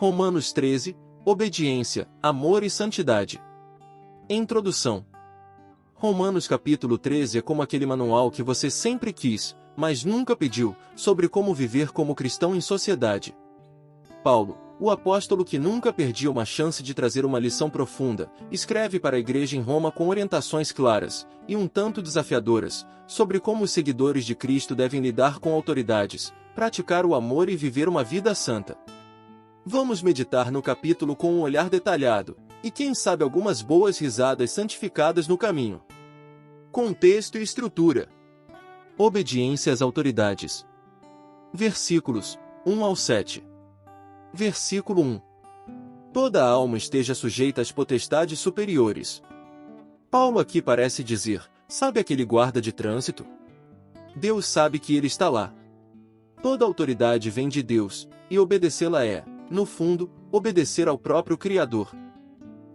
Romanos 13, obediência, amor e santidade. Introdução. Romanos capítulo 13 é como aquele manual que você sempre quis, mas nunca pediu, sobre como viver como cristão em sociedade. Paulo, o apóstolo que nunca perdia uma chance de trazer uma lição profunda, escreve para a igreja em Roma com orientações claras, e um tanto desafiadoras, sobre como os seguidores de Cristo devem lidar com autoridades, praticar o amor e viver uma vida santa. Vamos meditar no capítulo com um olhar detalhado, e quem sabe algumas boas risadas santificadas no caminho. Contexto e estrutura. Obediência às autoridades. Versículos 1 ao 7. Versículo 1. Toda a alma esteja sujeita às potestades superiores. Paulo aqui parece dizer, sabe aquele guarda de trânsito? Deus sabe que ele está lá. Toda autoridade vem de Deus, e obedecê-la é, no fundo, obedecer ao próprio Criador.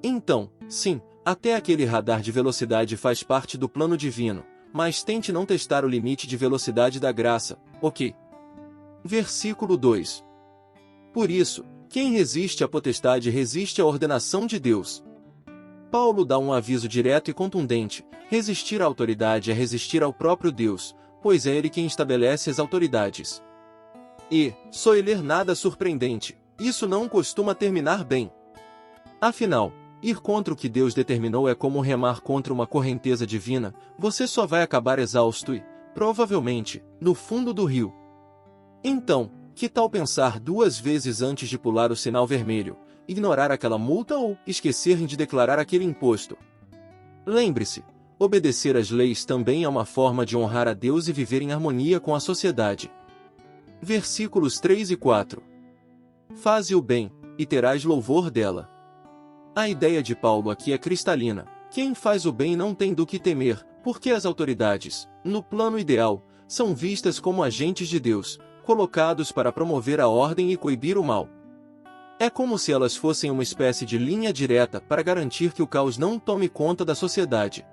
Então, sim, até aquele radar de velocidade faz parte do plano divino, mas tente não testar o limite de velocidade da graça, ok? Versículo 2. Por isso, quem resiste à potestade resiste à ordenação de Deus. Paulo dá um aviso direto e contundente: resistir à autoridade é resistir ao próprio Deus, pois é Ele quem estabelece as autoridades. E, só ler nada surpreendente, isso não costuma terminar bem. Afinal, ir contra o que Deus determinou é como remar contra uma correnteza divina, você só vai acabar exausto e, provavelmente, no fundo do rio. Então, que tal pensar duas vezes antes de pular o sinal vermelho, ignorar aquela multa ou esquecer de declarar aquele imposto? Lembre-se, obedecer às leis também é uma forma de honrar a Deus e viver em harmonia com a sociedade. Versículos 3 e 4. Faze o bem, e terás louvor dela. A ideia de Paulo aqui é cristalina: quem faz o bem não tem do que temer, porque as autoridades, no plano ideal, são vistas como agentes de Deus, colocados para promover a ordem e coibir o mal. É como se elas fossem uma espécie de linha direta para garantir que o caos não tome conta da sociedade.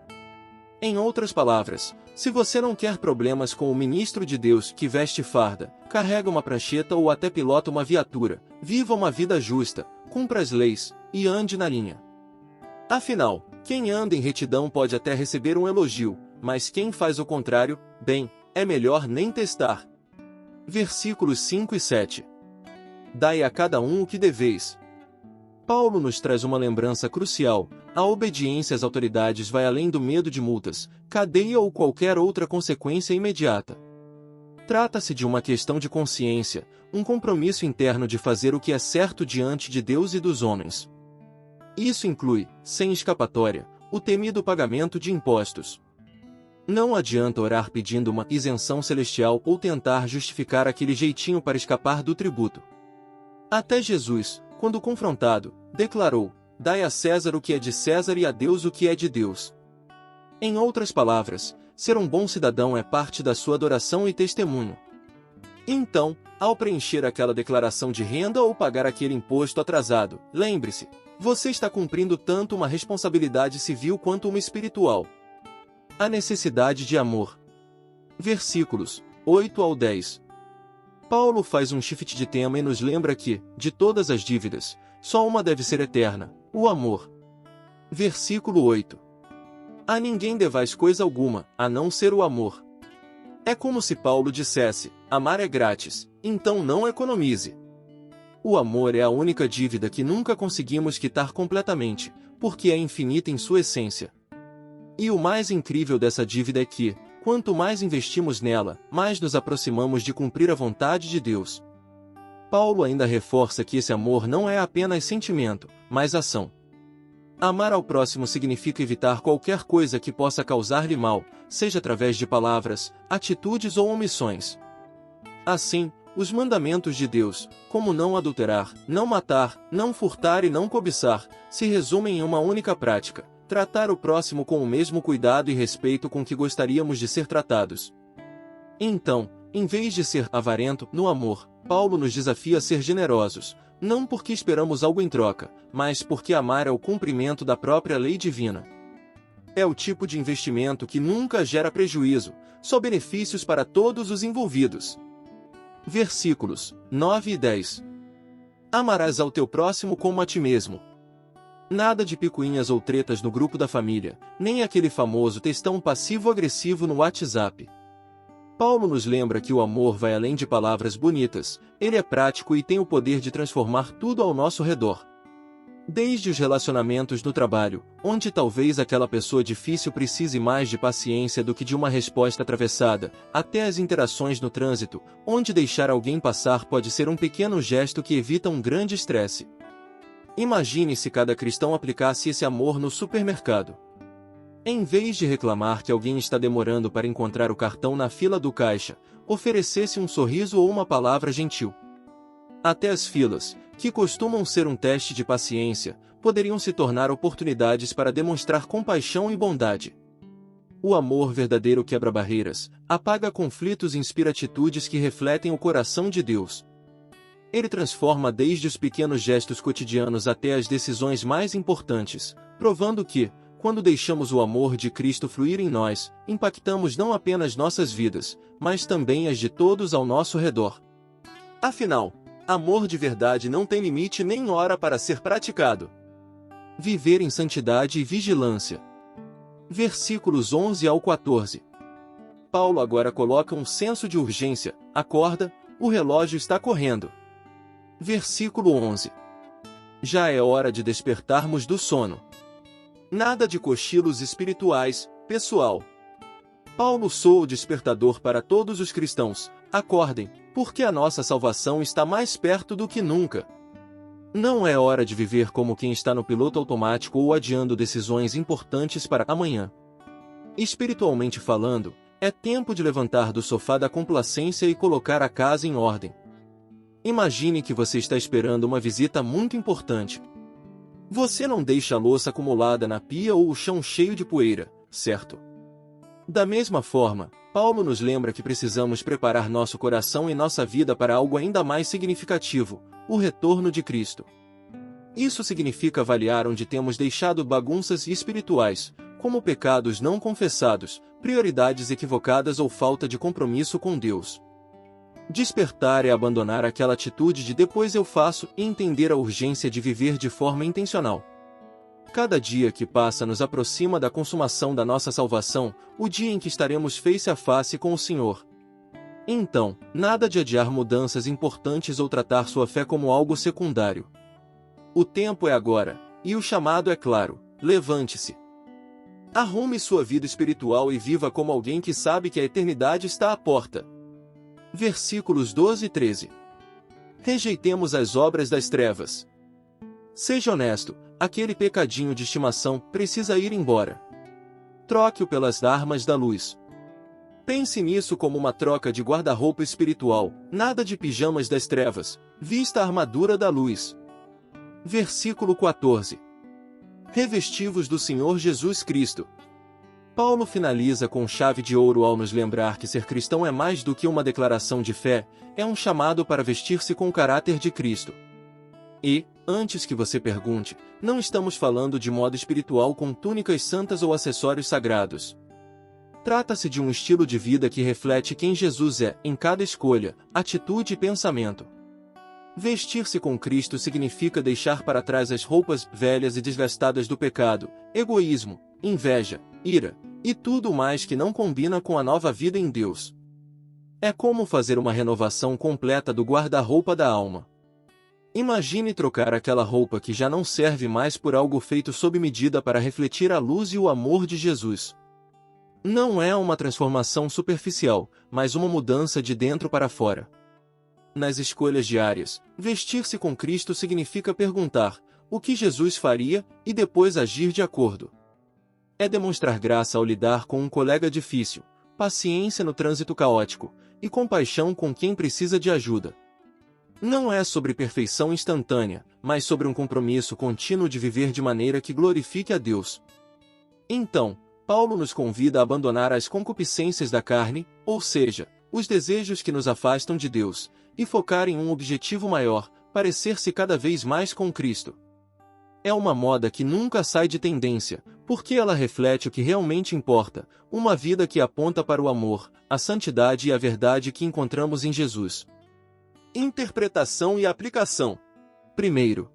Em outras palavras, se você não quer problemas com o ministro de Deus que veste farda, carrega uma prancheta ou até pilota uma viatura, viva uma vida justa, cumpra as leis, e ande na linha. Afinal, quem anda em retidão pode até receber um elogio, mas quem faz o contrário, bem, é melhor nem testar. Versículos 5 e 7. Dai a cada um o que deveis. Paulo nos traz uma lembrança crucial: a obediência às autoridades vai além do medo de multas, cadeia ou qualquer outra consequência imediata. Trata-se de uma questão de consciência, um compromisso interno de fazer o que é certo diante de Deus e dos homens. Isso inclui, sem escapatória, o temido pagamento de impostos. Não adianta orar pedindo uma isenção celestial ou tentar justificar aquele jeitinho para escapar do tributo. Até Jesus, quando confrontado, declarou: dai a César o que é de César e a Deus o que é de Deus. Em outras palavras, ser um bom cidadão é parte da sua adoração e testemunho. Então, ao preencher aquela declaração de renda ou pagar aquele imposto atrasado, lembre-se, você está cumprindo tanto uma responsabilidade civil quanto uma espiritual. A necessidade de amor. Versículos 8 ao 10. Paulo faz um shift de tema e nos lembra que, de todas as dívidas, só uma deve ser eterna: o amor. Versículo 8. A ninguém devais coisa alguma, a não ser o amor. É como se Paulo dissesse: amar é grátis, então não economize. O amor é a única dívida que nunca conseguimos quitar completamente, porque é infinita em sua essência. E o mais incrível dessa dívida é que, quanto mais investimos nela, mais nos aproximamos de cumprir a vontade de Deus. Paulo ainda reforça que esse amor não é apenas sentimento, mas ação. Amar ao próximo significa evitar qualquer coisa que possa causar-lhe mal, seja através de palavras, atitudes ou omissões. Assim, os mandamentos de Deus, como não adulterar, não matar, não furtar e não cobiçar, se resumem em uma única prática: tratar o próximo com o mesmo cuidado e respeito com que gostaríamos de ser tratados. Então, em vez de ser avarento no amor, Paulo nos desafia a ser generosos, não porque esperamos algo em troca, mas porque amar é o cumprimento da própria lei divina. É o tipo de investimento que nunca gera prejuízo, só benefícios para todos os envolvidos. Versículos 9 e 10. Amarás ao teu próximo como a ti mesmo. Nada de picuinhas ou tretas no grupo da família, nem aquele famoso textão passivo-agressivo no WhatsApp. Paulo nos lembra que o amor vai além de palavras bonitas, ele é prático e tem o poder de transformar tudo ao nosso redor. Desde os relacionamentos no trabalho, onde talvez aquela pessoa difícil precise mais de paciência do que de uma resposta atravessada, até as interações no trânsito, onde deixar alguém passar pode ser um pequeno gesto que evita um grande estresse. Imagine se cada cristão aplicasse esse amor no supermercado. Em vez de reclamar que alguém está demorando para encontrar o cartão na fila do caixa, oferecesse um sorriso ou uma palavra gentil. Até as filas, que costumam ser um teste de paciência, poderiam se tornar oportunidades para demonstrar compaixão e bondade. O amor verdadeiro quebra barreiras, apaga conflitos e inspira atitudes que refletem o coração de Deus. Ele transforma desde os pequenos gestos cotidianos até as decisões mais importantes, provando que, quando deixamos o amor de Cristo fluir em nós, impactamos não apenas nossas vidas, mas também as de todos ao nosso redor. Afinal, amor de verdade não tem limite nem hora para ser praticado. Viver em santidade e vigilância. Versículos 11 ao 14. Paulo agora coloca um senso de urgência. Acorda, o relógio está correndo. Versículo 11. Já é hora de despertarmos do sono. Nada de cochilos espirituais, pessoal. Paulo soa o despertador para todos os cristãos. Acordem, porque a nossa salvação está mais perto do que nunca. Não é hora de viver como quem está no piloto automático ou adiando decisões importantes para amanhã. Espiritualmente falando, é tempo de levantar do sofá da complacência e colocar a casa em ordem. Imagine que você está esperando uma visita muito importante. Você não deixa a louça acumulada na pia ou o chão cheio de poeira, certo? Da mesma forma, Paulo nos lembra que precisamos preparar nosso coração e nossa vida para algo ainda mais significativo, o retorno de Cristo. Isso significa avaliar onde temos deixado bagunças espirituais, como pecados não confessados, prioridades equivocadas ou falta de compromisso com Deus. Despertar é abandonar aquela atitude de depois eu faço e entender a urgência de viver de forma intencional. Cada dia que passa nos aproxima da consumação da nossa salvação, o dia em que estaremos face a face com o Senhor. Então, nada de adiar mudanças importantes ou tratar sua fé como algo secundário. O tempo é agora, e o chamado é claro: levante-se. Arrume sua vida espiritual e viva como alguém que sabe que a eternidade está à porta. Versículos 12 e 13. Rejeitemos as obras das trevas. Seja honesto, aquele pecadinho de estimação precisa ir embora. Troque-o pelas armas da luz. Pense nisso como uma troca de guarda-roupa espiritual, nada de pijamas das trevas, vista a armadura da luz. Versículo 14. Revestivos do Senhor Jesus Cristo. Paulo finaliza com chave de ouro ao nos lembrar que ser cristão é mais do que uma declaração de fé, é um chamado para vestir-se com o caráter de Cristo. E, antes que você pergunte, não estamos falando de moda espiritual com túnicas santas ou acessórios sagrados. Trata-se de um estilo de vida que reflete quem Jesus é, em cada escolha, atitude e pensamento. Vestir-se com Cristo significa deixar para trás as roupas velhas e desgastadas do pecado, egoísmo, inveja, ira, e tudo mais que não combina com a nova vida em Deus. É como fazer uma renovação completa do guarda-roupa da alma. Imagine trocar aquela roupa que já não serve mais por algo feito sob medida para refletir a luz e o amor de Jesus. Não é uma transformação superficial, mas uma mudança de dentro para fora. Nas escolhas diárias, vestir-se com Cristo significa perguntar o que Jesus faria e depois agir de acordo. É demonstrar graça ao lidar com um colega difícil, paciência no trânsito caótico e compaixão com quem precisa de ajuda. Não é sobre perfeição instantânea, mas sobre um compromisso contínuo de viver de maneira que glorifique a Deus. Então, Paulo nos convida a abandonar as concupiscências da carne, ou seja, os desejos que nos afastam de Deus, e focar em um objetivo maior, parecer-se cada vez mais com Cristo. É uma moda que nunca sai de tendência, porque ela reflete o que realmente importa, uma vida que aponta para o amor, a santidade e a verdade que encontramos em Jesus. Interpretação e aplicação. Primeiro,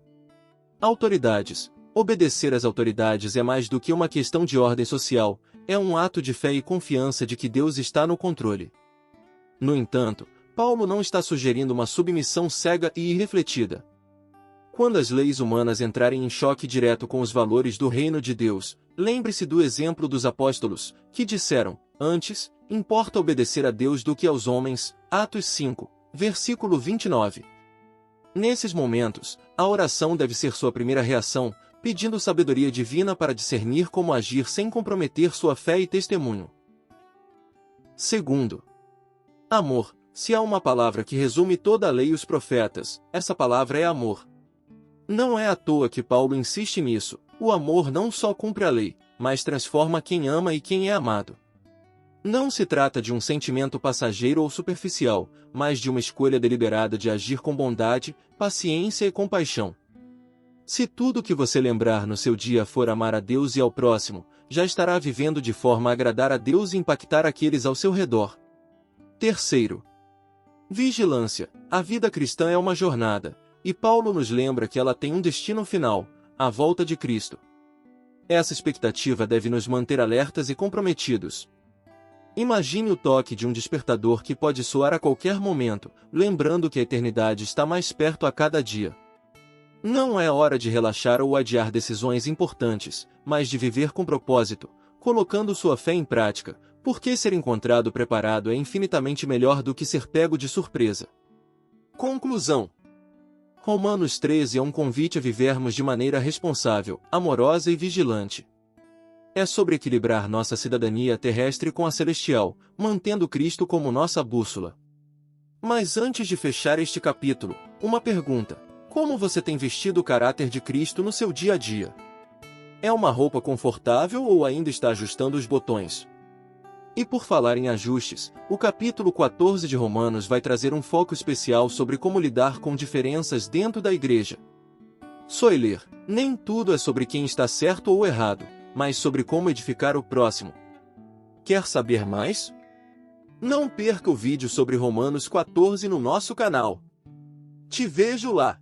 autoridades. Obedecer às autoridades é mais do que uma questão de ordem social, é um ato de fé e confiança de que Deus está no controle. No entanto, Paulo não está sugerindo uma submissão cega e irrefletida. Quando as leis humanas entrarem em choque direto com os valores do reino de Deus, lembre-se do exemplo dos apóstolos, que disseram: antes, importa obedecer a Deus do que aos homens. Atos 5, versículo 29. Nesses momentos, a oração deve ser sua primeira reação, pedindo sabedoria divina para discernir como agir sem comprometer sua fé e testemunho. Segundo, amor. Se há uma palavra que resume toda a lei e os profetas, essa palavra é amor. Não é à toa que Paulo insiste nisso. O amor não só cumpre a lei, mas transforma quem ama e quem é amado. Não se trata de um sentimento passageiro ou superficial, mas de uma escolha deliberada de agir com bondade, paciência e compaixão. Se tudo que você lembrar no seu dia for amar a Deus e ao próximo, já estará vivendo de forma a agradar a Deus e impactar aqueles ao seu redor. Terceiro, vigilância. A vida cristã é uma jornada, e Paulo nos lembra que ela tem um destino final, a volta de Cristo. Essa expectativa deve nos manter alertas e comprometidos. Imagine o toque de um despertador que pode soar a qualquer momento, lembrando que a eternidade está mais perto a cada dia. Não é hora de relaxar ou adiar decisões importantes, mas de viver com propósito, colocando sua fé em prática, porque ser encontrado preparado é infinitamente melhor do que ser pego de surpresa. Conclusão. Romanos 13 é um convite a vivermos de maneira responsável, amorosa e vigilante. É sobre equilibrar nossa cidadania terrestre com a celestial, mantendo Cristo como nossa bússola. Mas antes de fechar este capítulo, uma pergunta: como você tem vestido o caráter de Cristo no seu dia a dia? É uma roupa confortável ou ainda está ajustando os botões? E por falar em ajustes, o capítulo 14 de Romanos vai trazer um foco especial sobre como lidar com diferenças dentro da igreja. Soiler, nem tudo é sobre quem está certo ou errado, mas sobre como edificar o próximo. Quer saber mais? Não perca o vídeo sobre Romanos 14 no nosso canal. Te vejo lá!